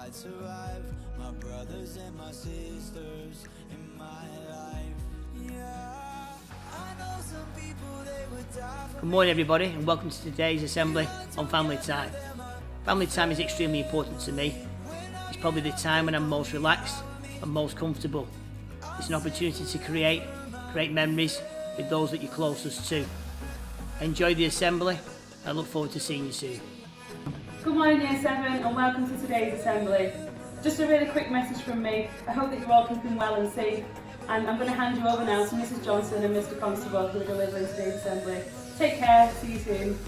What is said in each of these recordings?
I'd survive. My brothers and my sisters in my life. Yeah, I know some people, they would die for. Good morning everybody and welcome to today's assembly on family time. Family time is extremely important to me. It's probably the time when I'm most relaxed and most comfortable. It's an opportunity to create memories with those that you're closest to. Enjoy the assembly. I look forward to seeing you soon. Good morning Year 7 and welcome to today's assembly. Just a really quick message from me. I hope that you're all keeping well and safe, and I'm going to hand you over now to Mrs Johnson and Mr Constable who are delivering today's assembly. Take care, see you soon.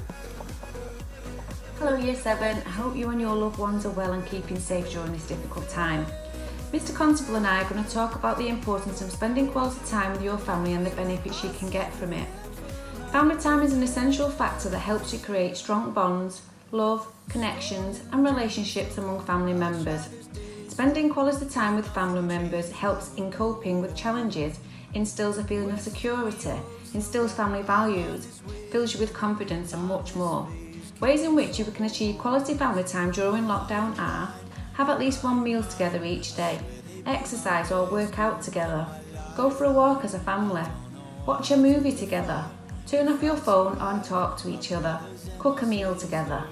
Hello Year 7, I hope you and your loved ones are well and keeping safe during this difficult time. Mr Constable and I are going to talk about the importance of spending quality time with your family and the benefits you can get from it. Family time is an essential factor that helps you create strong bonds, love, connections and relationships among family members. Spending quality time with family members helps in coping with challenges, instills a feeling of security, instills family values, fills you with confidence and much more. Ways in which you can achieve quality family time during lockdown are: have at least one meal together each day, exercise or work out together, go for a walk as a family, watch a movie together, turn off your phone and talk to each other, cook a meal together.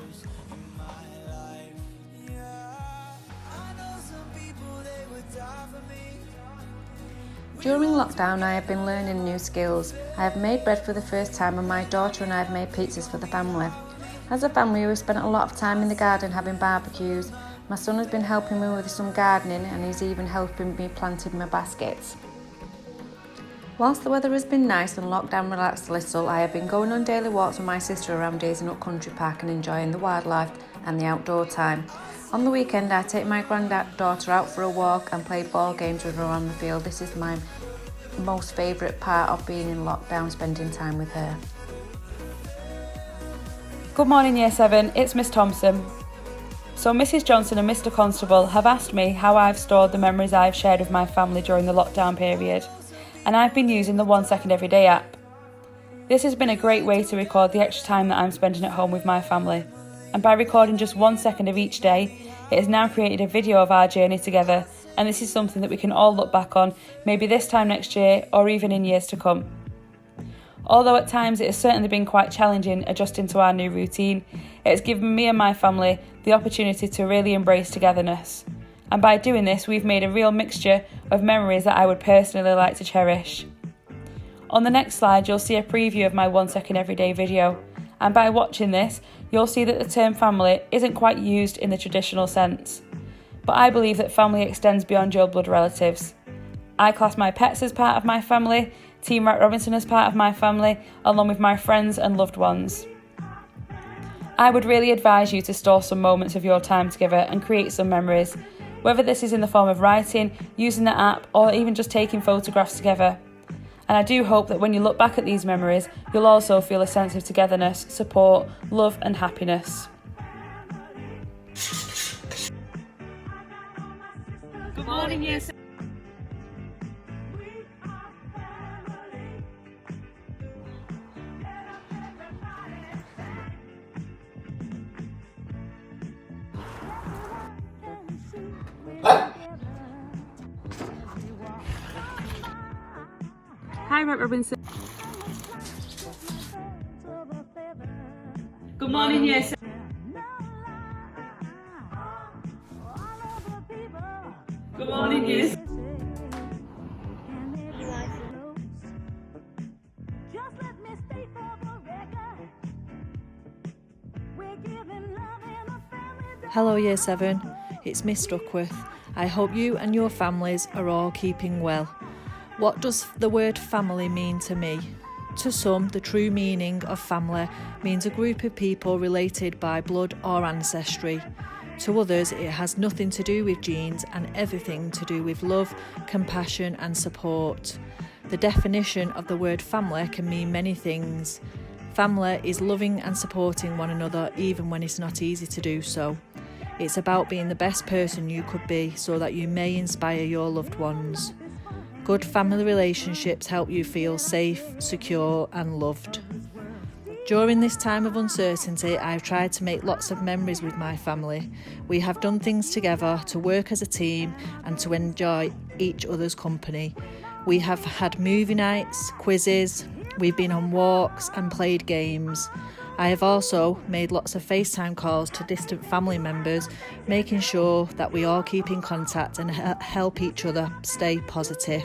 During lockdown I have been learning new skills. I have made bread for the first time and my daughter and I have made pizzas for the family. As a family we have spent a lot of time in the garden having barbecues. My son has been helping me with some gardening and he's even helping me planting my baskets. Whilst the weather has been nice and lockdown relaxed a little, I have been going on daily walks with my sister around Daisynut Country Park and enjoying the wildlife and the outdoor time. On the weekend I take my granddaughter out for a walk and play ball games with her on the field. This is my most favourite part of being in lockdown, spending time with her. Good morning Year 7, it's Miss Thompson. So Mrs Johnson and Mr Constable have asked me how I've stored the memories I've shared with my family during the lockdown period, and I've been using the 1 Second Everyday app. This has been a great way to record the extra time that I'm spending at home with my family, and by recording just 1 second of each day, it has now created a video of our journey together, and this is something that we can all look back on, maybe this time next year or even in years to come. Although at times it has certainly been quite challenging adjusting to our new routine, it has given me and my family the opportunity to really embrace togetherness. And by doing this, we've made a real mixture of memories that I would personally like to cherish. On the next slide, you'll see a preview of my 1 Second Everyday video. And by watching this, you'll see that the term family isn't quite used in the traditional sense. But I believe that family extends beyond your blood relatives. I class my pets as part of my family, Team Wright Robinson as part of my family, along with my friends and loved ones. I would really advise you to store some moments of your time together and create some memories, whether this is in the form of writing, using the app, or even just taking photographs together. And I do hope that when you look back at these memories, you'll also feel a sense of togetherness, support, love and happiness. Good morning, Year 7. Hi, Wright Robinson. Good morning, Year 7. Good morning, Year 7. Hello Year 7, it's Miss Duckworth. I hope you and your families are all keeping well. What does the word family mean to me? To some, the true meaning of family means a group of people related by blood or ancestry. To others, it has nothing to do with genes and everything to do with love, compassion and support. The definition of the word family can mean many things. Family is loving and supporting one another even when it's not easy to do so. It's about being the best person you could be so that you may inspire your loved ones. Good family relationships help you feel safe, secure and loved. During this time of uncertainty, I've tried to make lots of memories with my family. We have done things together to work as a team and to enjoy each other's company. We have had movie nights, quizzes, we've been on walks and played games. I have also made lots of FaceTime calls to distant family members, making sure that we all keep in contact and help each other stay positive.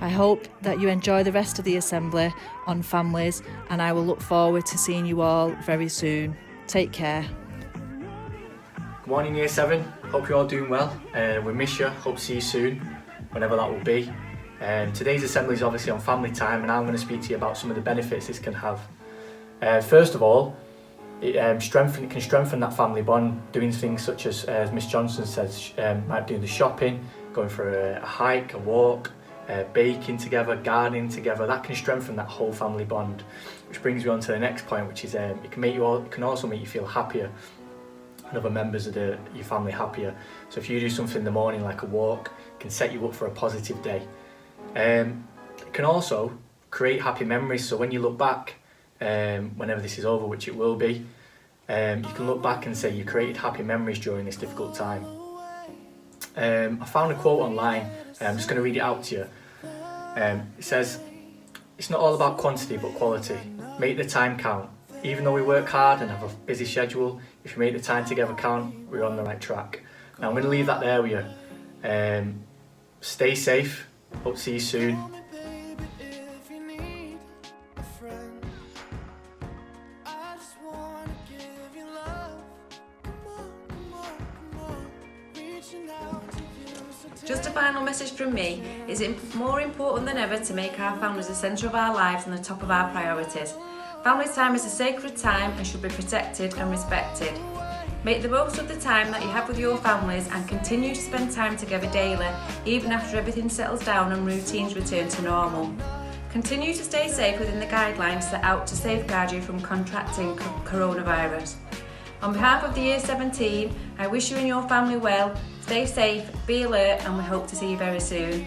I hope that you enjoy the rest of the assembly on families, and I will look forward to seeing you all very soon. Take care. Good morning Year 7, hope you're all doing well. We miss you, hope to see you soon, whenever that will be. Today's assembly is obviously on family time, and I'm going to speak to you about some of the benefits this can have. First of all, it can strengthen that family bond, doing things such as Miss Johnson says, might be doing the shopping, going for a hike, a walk, baking together, gardening together. That can strengthen that whole family bond, which brings me on to the next point, which is it can also make you feel happier and other members of your family happier. So if you do something in the morning like a walk, it can set you up for a positive day. It can also create happy memories, so when you look back, whenever this is over, which it will be, you can look back and say you created happy memories during this difficult time. I found a quote online, I'm just going to read it out to you. It says, "It's not all about quantity but quality. Make the time count. Even though we work hard and have a busy schedule, if you make the time together count, we're on the right track." Now I'm going to leave that there with you. Stay safe, hope to see you soon. Just a final message from me, is it more important than ever to make our families the centre of our lives and the top of our priorities. Family time is a sacred time and should be protected and respected. Make the most of the time that you have with your families and continue to spend time together daily, even after everything settles down and routines return to normal. Continue to stay safe within the guidelines set out to safeguard you from contracting coronavirus. On behalf of the Year 17, I wish you and your family well, stay safe, be alert, and we hope to see you very soon.